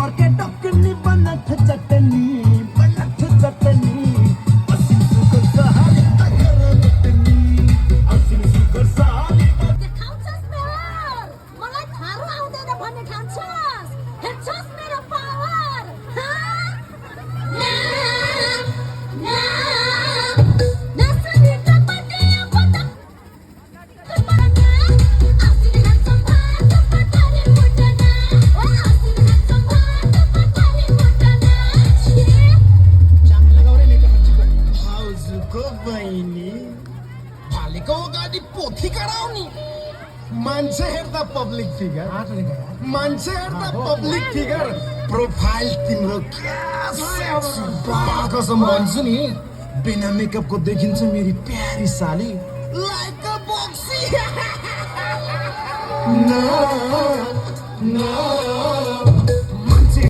porque टपकनी बनत चटणी असीम सुकर सहारी तकर बटनी असीम सुकर सहारी खान्छस् मेहर मलाई थारू आउँदैन भन्ने ठान्छस् हेर्छस् मेरो पावर नसुनी टपटी पटक आसिन हान्छम् भात पटारी मुटना ओ आसिन हान्छम् भात पटारी मुटना चांगलं गावरे लेका हच्चीको भाउजूको बहिनी भालेको अगाडि पोथी कराउने मान्छे हेर्दा पब्लिक फिगर मान्छे हेर्दा पब्लिक फिगर प्रोफाइल तिम्रो कसम भन्छु नि बिना मेकअपको देखिन्छ मेरी प्यारी साली लाइक अ बक्सी